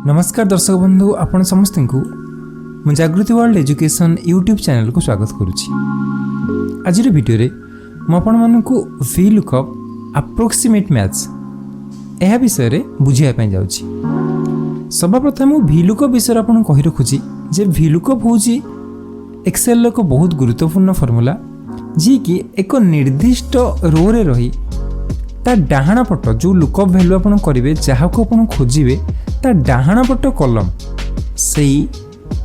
नमस्कार दर्शक बंधु आपण समस्त को मु जागृति वर्ल्ड एजुकेशन यूट्यूब चैनल को स्वागत करुच्ची। आज वीडियो रे मु VLOOKUP अप्रोक्सीमेट मैथ्स यह विषय रे बुझिया पय जाउची। सर्वप्रथम VLOOKUP विषय आपन कहि रखुची जे VLOOKUP होची एक्सेल एक बहुत गुरुत्वपूर्ण फॉर्मूला जी कि एक निर्दिष्ट रो रे रही ता डाहाण पट जो लुकअप वैल्यू आपन करिवे जहाँ को आपन खोजिवे ता डाहाण पट कलम सेई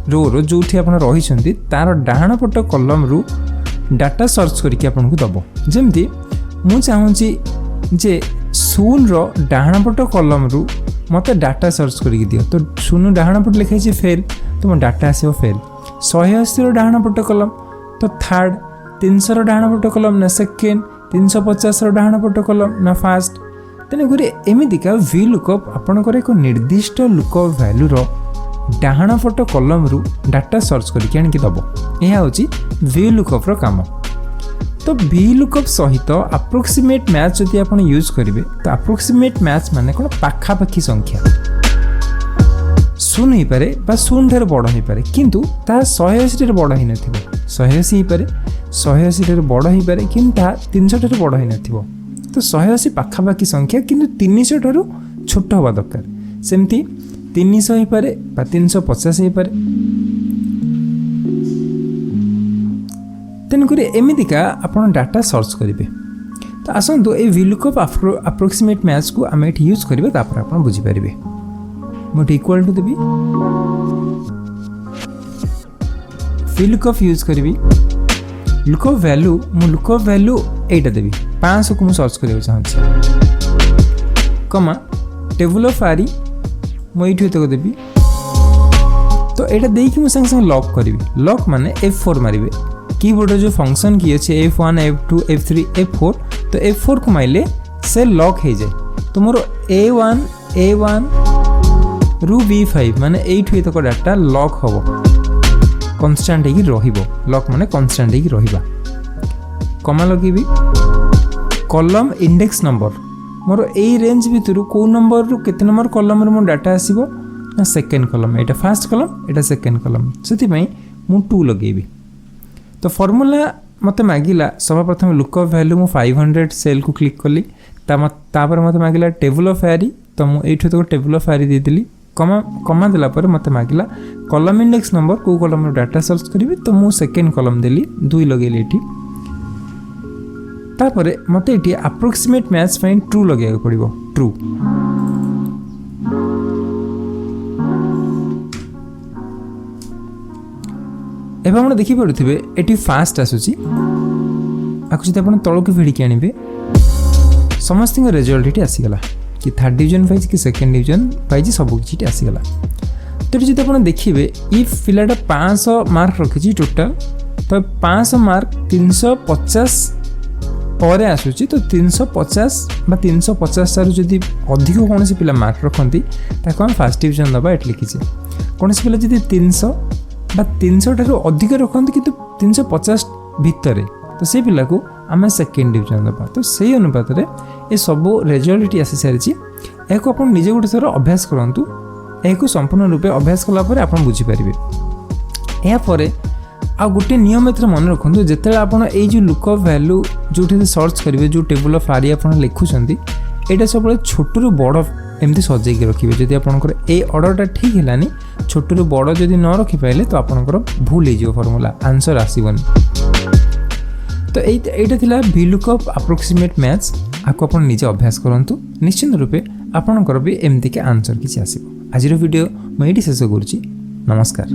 रो जोठी आपन रहिसंती तार डाहाण पट कलम रु डाटा सर्च करके आपन को दबो। जेमती मु चाहूची जे 0 रो डाहाण पट कलम रु मते डाटा सर्च करके दियो तो 0 डाहाण पट लिखाई फेल तो मो डाटा आसीबो फेल। 180 रो डाहाण पट कलम तो थर्ड, 300 रो डाहाण पट कलम ना सेकेंड, 350 रो डाहाण पट कलम ना फास्ट। तेणुक एमतीका VLOOKUP आपणकर एक निर्दिष्ट लुकअप वैल्यू रो डाहाण पट कलम रु डाटा सर्च करके आनिक दबो। यह होची VLOOKUP रो काम। तो VLOOKUP सहित अप्रोक्सीमेट मैच जदि आपण यूज करिवे तो अप्रोक्सीमेट मैच माने कोन पाखापाखी संख्या 0 ही पारे बा 0 ठार बड़ ही पारे किंतु ता 180 ठार बड़ ही नथिबो। 180 ही पारे 180 ठार बड़ ही पारे किंतु ता 300 ठार बड़ ही नथिबो। तो 180 पाखापाखी संख्या किंतु 300 ठार छोट होबा दरकार। सेमती 300 ही पारे बा 350 ही पारे। तेणुक एमतीका आपण डाटा सर्च करेंगे। तो आसतु ये VLOOKUP अप्रोक्सीमेट मैच को आम ये यूज करेंगे तापर आप बुझीपारे। मुझे इक्वल टू देवी VLOOKUP यूज करी लुकअप वैल्यू मु लुकअप वैल्यू एटा देवी 500 को मु सर्च करबा चाहूची कमा टेबल ऑफ आरी मु एठी तक देवी। तो एटा देई कि मु संग संग लॉक करबी। लॉक माने F4 मारिबे। कीबोर्ड जो फंक्शन की अछि F1 F2 F3 F4 तो F4 को माइले से लॉक हे जाय। तो मोर A1 रु B5 माने एठी तक डाटा लॉक होबो कांस्टेंट ही रहिबो। लॉक माने कांस्टेंट ही रहिबा। कमा लगेबी कॉलम इंडेक्स नंबर मोर ए रेंज भितर को नंबर रु केते नंबर कॉलम रे मो डाटा आसीबो ना सेकंड कॉलम। एटा फर्स्ट कॉलम एटा सेकंड कॉलम सेति पई मु 2 लगेबी। तो फार्मूला मते मागिला सर्वप्रथम लुकअप वैल्यू मु 500 सेल को क्लिक कली तापर मते मागिला टेबल ऑफ एरी तो मु एठो तो टेबल ऑफ एरी दे देली। कमा देला पर मते मागिला कॉलम इंडेक्स नंबर को कॉलम रो डाटा सर्च करिवे तो मु सेकंड कॉलम देली 2 लगेली एठी। तापर मते एठी अप्रोक्सीमेट मैच फाइन ट्रू लगेया पड़िबो ट्रू। एबा हम देखि पड़ुथिबे एठी फास्ट आसुची आकु जदि आपण तळो के भिडी के आनिबे समस्त रिजल्ट एठी आसी गला कि थर्ड डिवीजन पाइज कि सेकेंड डिवीजन पाइज सब किसी आसीगला। तो ये आप देखिए इफ पिलाटा 500 मार्क रखी टोटाल तो 500 मार्क 350 पर आसूची तो 350 बा 350 ठार जदि अधिक कौन पिला मार्क रखती ताको हम फर्स्ट डिवीजन दबा एट लिखीचे। कौन पिला जदि 300 बा 300 ठार अधिक रखती कि 350 भितर तो से पिला को आम सेकेंड डिवीजन दबा। तो से अनुपात में ये सब रिजल्ट आसी सारी एक आप निजे गोटे थर अभ्यास करूँ। यह संपूर्ण रूपे अभ्यास कलापर आप बुझीपारे। यापर आ गोटे नियम एथर मन रखु जिते आप जो लुकअप वैल्यू जो सर्च करेंगे जो टेबल ऑफ आरी आप लिखुंट यहाँ सब छोट रु बड़ एमती सजेक रखिए। जदि आपंकर ए ऑर्डरटा ठीक है छोट रु बड़ जदि न रखिपारे तो आपंकर भूल हो फॉर्मूला आंसर आसबनी। तो এইটা थिला VLOOKUP अप्रोक्सीमेट मैच आपको आपण निजे अभ्यास करंतु निश्चित रूपे आपणकर भी एमती के आंसर किसी आसीबो। आज वीडियो मैं शेष करुच्ची। नमस्कार।